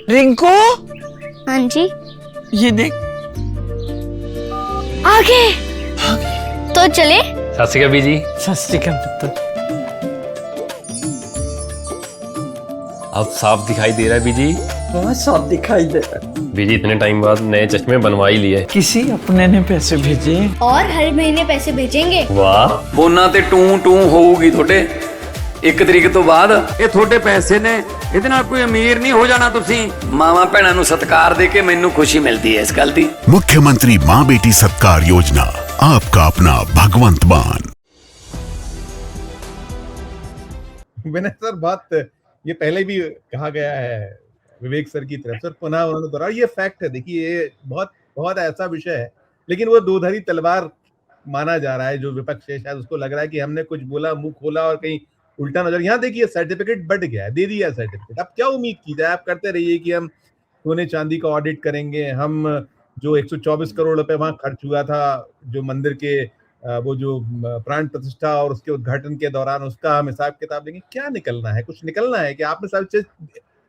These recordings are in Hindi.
रिंकू, हाँ जी, ये देख। आगे तो चले। सत श्री अकाल बीजी। सत श्री अकाल पुत्र। अब साफ दिखाई दे रहा है बीजी। बहुत साफ दिखाई दे रहा है। बीजी इतने टाइम बाद नए चश्मे बनवा ही लिए। किसी अपने ने पैसे भेजे और हर महीने पैसे भेजेंगे। वाह। ਫੋਨਾਂ ਤੇ ਟੂ ਟੂ ਹੋਊਗੀ ਤੁਹਾਡੇ 1 ਤਰੀਕ ਤੋਂ ਬਾਅਦ। ਇਹ ਤੁਹਾਡੇ ਪੈਸੇ ਨੇ, ਇਹਦੇ ਨਾਲ ਕੋਈ ਅਮੀਰ ਨਹੀਂ ਹੋ ਜਾਣਾ ਤੁਸੀਂ। ਮਾਵਾਂ ਭੈਣਾਂ ਨੂੰ ਸਤਿਕਾਰ ਦੇ ਕੇ ਮੈਨੂੰ ਖੁਸ਼ੀ ਮਿਲਦੀ ਹੈ ਇਸ ਗੱਲ ਦੀ। मुख्यमंत्री माँ बेटी सत्कार योजना, आपका अपना भगवंत मान। मैंने सर बात ये पहले भी कहा गया है विवेक सर की तरफ से, पुनः उन्होंने दोहराया, ये फैक्ट है। देखिए ये बहुत बहुत ऐसा विषय है, लेकिन वो दोधारी तलवार माना जा रहा है। जो विपक्ष है शायद उसको लग रहा है कि हमने कुछ बोला, मुंह खोला और कहीं उल्टा नजर। यहाँ देखिए सर्टिफिकेट बट गया है, दे दिया सर्टिफिकेट। अब क्या उम्मीद की जाए? आप करते रहिए कि हम सोने चांदी का ऑडिट करेंगे, हम जो 124 करोड़ रुपए वहां खर्च हुआ था जो मंदिर के वो जो प्राण प्रतिष्ठा और उसके उद्घाटन के दौरान, उसका हम हिसाब किताब लेंगे। क्या निकलना है? कुछ निकलना है कि आपने सब चीज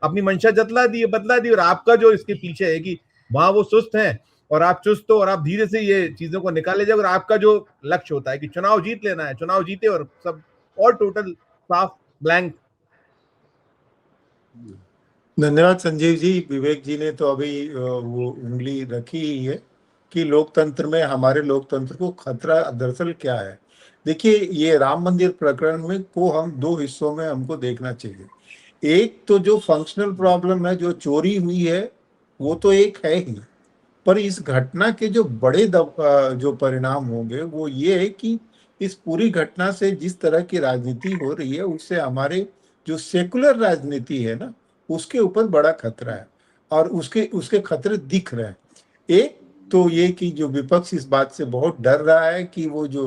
अपनी मंशा जतला दी, बदला दी, और आपका जो इसके पीछे है कि वहां वो सुस्त हैं और आप चुस्त हो और आप धीरे से ये चीजों को निकाले जाए। और आपका जो लक्ष्य होता है कि चुनाव जीत लेना है, चुनाव जीते और सब और टोटल साफ ब्लैंक। धन्यवाद संजीव जी। विवेक जी ने तो अभी वो उंगली रखी ही है कि लोकतंत्र में, हमारे लोकतंत्र को खतरा दरअसल क्या है। देखिए, ये राम मंदिर प्रकरण में को हम 2 हिस्सों में हमको देखना चाहिए। एक तो जो फंक्शनल प्रॉब्लम है, जो चोरी हुई है, वो तो एक है ही, पर इस घटना के जो बड़े जो परिणाम होंगे वो ये है कि इस पूरी घटना से जिस तरह की राजनीति हो रही है, उससे हमारे जो सेकुलर राजनीति है ना, उसके ऊपर बड़ा खतरा है और उसके खतरे दिख रहे हैं। एक तो ये कि जो विपक्ष इस बात से बहुत डर रहा है कि वो जो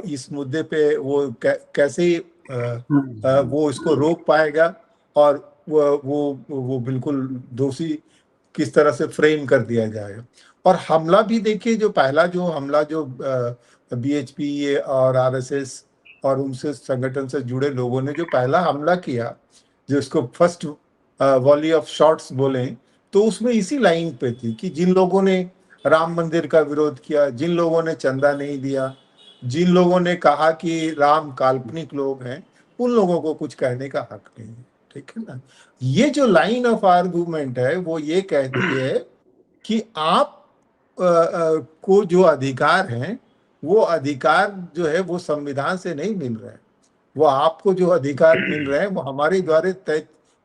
इस मुद्दे पे वो कैसे वो इसको रोक पाएगा और वो बिल्कुल दोषी किस तरह से फ्रेम कर दिया जाएगा। और हमला भी देखिए, जो पहला जो हमला जो बीएचपी और आरएसएस और उनसे संगठन से जुड़े लोगों ने जो पहला हमला किया, जो इसको फर्स्ट वॉली ऑफ शॉट्स बोले, तो उसमें इसी लाइन पे थी कि जिन लोगों ने राम मंदिर का विरोध किया, जिन लोगों ने चंदा नहीं दिया, जिन लोगों ने कहा कि राम काल्पनिक लोग हैं, उन लोगों को कुछ कहने का हक नहीं है। ठीक है ना। ये जो लाइन ऑफ आर्गुमेंट है वो ये कहती है कि आप को जो अधिकार हैं, वो अधिकार जो है वो संविधान से नहीं मिल रहे हैं। वो आपको जो अधिकार मिल रहे हैं वो हमारे द्वारा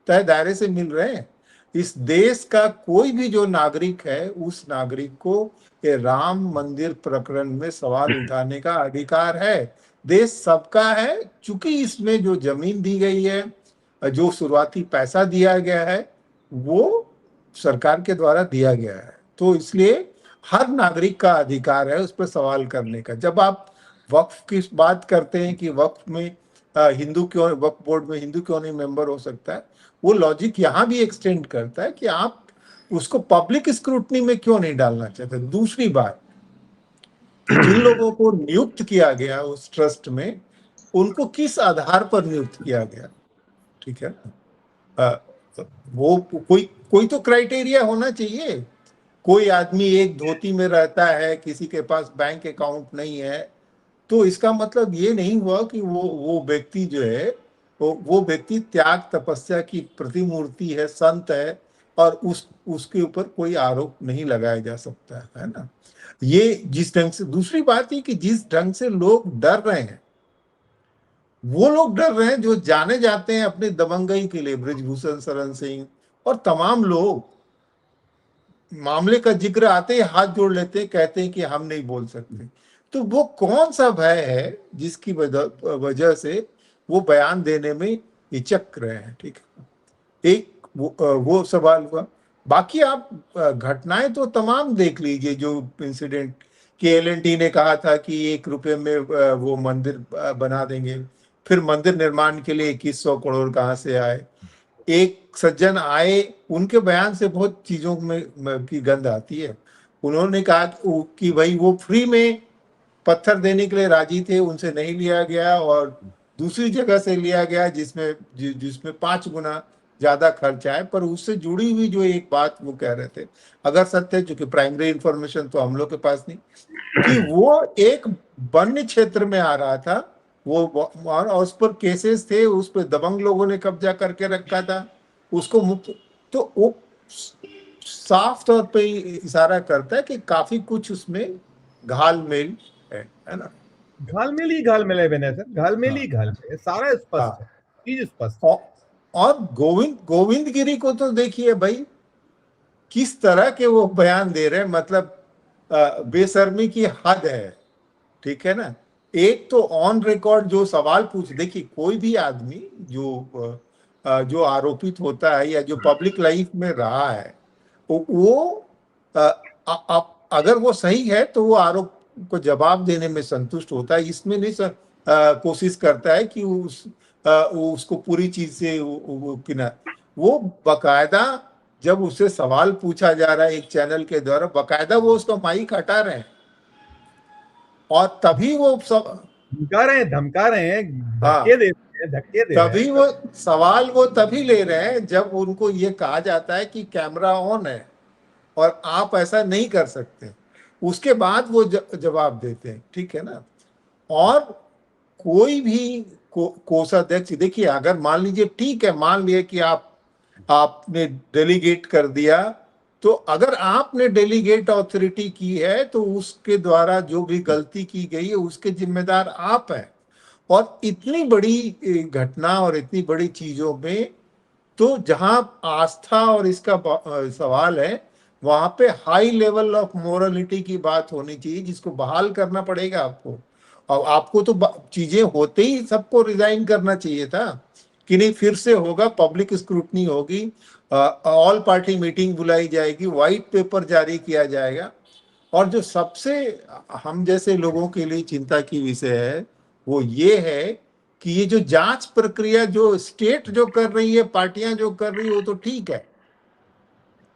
तय दायरे से मिल रहे हैं। इस देश का कोई भी जो नागरिक है, उस नागरिक को ये राम मंदिर प्रकरण में सवाल उठाने का अधिकार है। देश सबका है, चूंकि इसमें जो जमीन दी गई है, जो शुरुआती पैसा दिया गया है, वो सरकार के द्वारा दिया गया है, तो इसलिए हर नागरिक का अधिकार है उस पर सवाल करने का। जब आप वक्फ की बात करते हैं कि वक्फ में हिंदू क्यों, वक्फ बोर्ड में हिंदू क्यों नहीं मेंबर हो सकता है, वो लॉजिक यहाँ भी एक्सटेंड करता है कि आप उसको पब्लिक स्क्रूटनी में क्यों नहीं डालना चाहते। दूसरी बात, जिन लोगों को नियुक्त किया गया उस ट्रस्ट में, उनको किस आधार पर नियुक्त किया गया। ठीक है, वो कोई तो क्राइटेरिया होना चाहिए। कोई आदमी एक धोती में रहता है, किसी के पास बैंक अकाउंट नहीं है, तो इसका मतलब ये नहीं हुआ कि वो व्यक्ति जो है वो व्यक्ति त्याग तपस्या की प्रतिमूर्ति है, संत है, और उसके ऊपर कोई आरोप नहीं लगाया जा सकता है ना। ये जिस ढंग से, दूसरी बात ये कि जिस ढंग से लोग डर रहे हैं, वो लोग डर रहे हैं जो जाने जाते हैं अपने दबंगई के लिए, बृजभूषण शरण सिंह और तमाम लोग मामले का जिक्र आते ही हाथ जोड़ लेते हैं, कहते हैं कि हम नहीं बोल सकते। तो वो कौन सा भय है जिसकी वजह से वो बयान देने में हिचक रहे हैं। ठीक है, एक वो सवाल हुआ। बाकी आप घटनाएं तो तमाम देख लीजिए, जो इंसिडेंट कि LNT ने कहा था कि 1 रुपये में वो मंदिर बना देंगे, फिर मंदिर निर्माण के लिए 2100 करोड़ कहाँ से आए। एक सज्जन आए, उनके बयान से बहुत चीजों में की गंध आती है। उन्होंने कहा कि भाई वो फ्री में पत्थर देने के लिए राजी थे, उनसे नहीं लिया गया और दूसरी जगह से लिया गया जिसमें 5 गुना ज्यादा खर्चा है। पर उससे जुड़ी हुई जो एक बात वो कह रहे थे, अगर सत्य है, चूंकि प्राइमरी इंफॉर्मेशन तो हम लोग के पास नहीं, कि वो एक वन्य क्षेत्र में आ रहा था वो, और उस पर केसेस थे, उस पर दबंग लोगों ने कब्जा करके रखा था, उसको मुक्त, तो वो साफ तौर पे इशारा करता है कि काफी कुछ उसमें घालमेल है ना। घालमेल ही घालमेल है विनय सर, घालमेल ही घालमेल है, सारा स्पष्ट है, चीज स्पष्ट है। और गोविंद गिरी को तो देखिए भाई किस तरह के वो बयान दे रहे हैं, मतलब बेशर्मी की हद है, ठीक है ना। एक तो ऑन रिकॉर्ड जो सवाल देखिए कोई भी आदमी जो आरोपित होता है या जो पब्लिक लाइफ में रहा है वो अगर वो सही है तो वो आरोप को जवाब देने में संतुष्ट होता है, इसमें नहीं कोशिश करता है कि उसको पूरी चीज से वो बकायदा जब उससे सवाल पूछा जा रहा है एक चैनल के द्वारा, बकायदा वो उसका माइक हटा रहे हैं और तभी वो धमका रहे हैं, धक्के दे रहे हैं, धक्के दे तभी वो सवाल वो तभी ले रहे हैं जब उनको ये कहा जाता है कि कैमरा ऑन है और आप ऐसा नहीं कर सकते, उसके बाद वो जवाब देते हैं, ठीक है ना। और कोई भी कोषाध्यक्ष देखिए, अगर मान लीजिए ठीक है, मान लिया कि आपने डेलीगेट कर दिया, तो अगर आपने डेलीगेट अथॉरिटी की है तो उसके द्वारा जो भी गलती की गई है उसके जिम्मेदार आप हैं। और इतनी बड़ी घटना और इतनी बड़ी चीजों में तो जहां आस्था और इसका सवाल है वहां पे हाई लेवल ऑफ मोरालिटी की बात होनी चाहिए, जिसको बहाल करना पड़ेगा आपको। और आपको तो चीजें होते ही सबको रिजाइन करना चाहिए था कि नहीं, फिर से होगा, पब्लिक स्क्रूटनी होगी, ऑल पार्टी मीटिंग बुलाई जाएगी, व्हाइट पेपर जारी किया जाएगा। और जो सबसे हम जैसे लोगों के लिए चिंता की विषय है वो ये है कि ये जो जांच प्रक्रिया जो स्टेट जो कर रही है, पार्टियां जो कर रही है, वो तो ठीक है,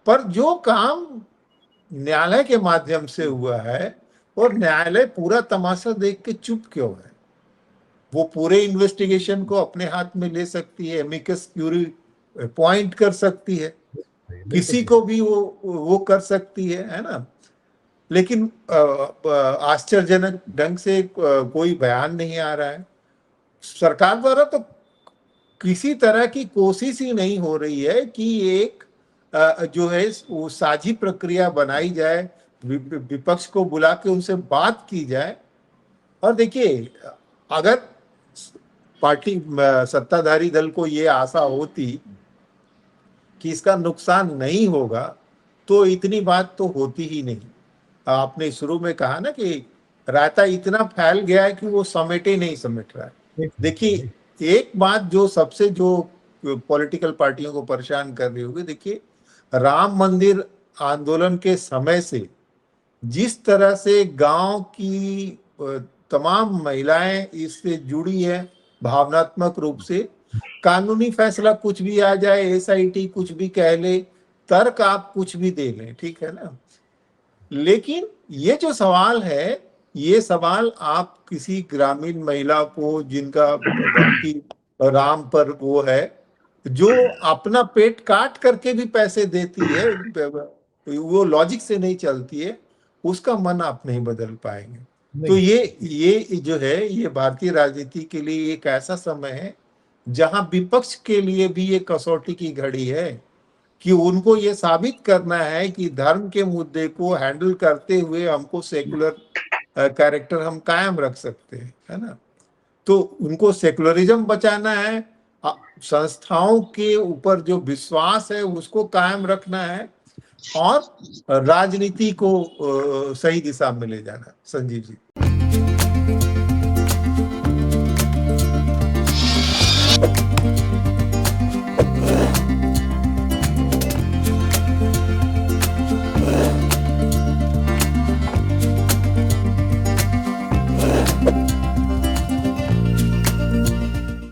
पर जो काम न्यायालय के माध्यम से हुआ है और न्यायालय पूरा तमाशा देख के चुप क्यों है? वो पूरे इन्वेस्टिगेशन को अपने हाथ में ले सकती है, एमिकस क्यूरी अपॉइंट कर सकती है, किसी को भी वो कर सकती है ना। लेकिन आश्चर्यजनक ढंग से कोई बयान नहीं आ रहा है सरकार द्वारा, तो किसी तरह की कोशिश ही नहीं हो रही है कि एक जो है वो साझी प्रक्रिया बनाई जाए, विपक्ष को बुला के उनसे बात की जाए। और देखिए, अगर पार्टी सत्ताधारी दल को ये आशा होती कि इसका नुकसान नहीं होगा तो इतनी बात तो होती ही नहीं। आपने शुरू में कहा ना कि रायता इतना फैल गया है कि वो समेटे नहीं समेट रहा है। देखिए, एक बात जो सबसे जो पॉलिटिकल पार्टियों को परेशान कर रही होगी, देखिए राम मंदिर आंदोलन के समय से जिस तरह से गांव की तमाम महिलाएं इससे जुड़ी है भावनात्मक रूप से, कानूनी फैसला कुछ भी आ जाए, एसआईटी कुछ भी कह ले, तर्क आप कुछ भी दे लें, ठीक है ना। लेकिन ये जो सवाल है, ये सवाल आप किसी ग्रामीण महिला को जिनका भक्ति राम पर वो है, जो अपना पेट काट करके भी पैसे देती है, वो लॉजिक से नहीं चलती है, उसका मन आप नहीं बदल पाएंगे। तो ये जो है, ये भारतीय राजनीति के लिए एक ऐसा समय है जहां विपक्ष के लिए भी ये कसौटी की घड़ी है कि उनको ये साबित करना है कि धर्म के मुद्दे को हैंडल करते हुए हमको सेकुलर कैरेक्टर हम कायम रख सकते हैं, है ना। तो उनको सेकुलरिज्म बचाना है, संस्थाओं के ऊपर जो विश्वास है उसको कायम रखना है और राजनीति को सही दिशा में ले जाना। संजीव जी।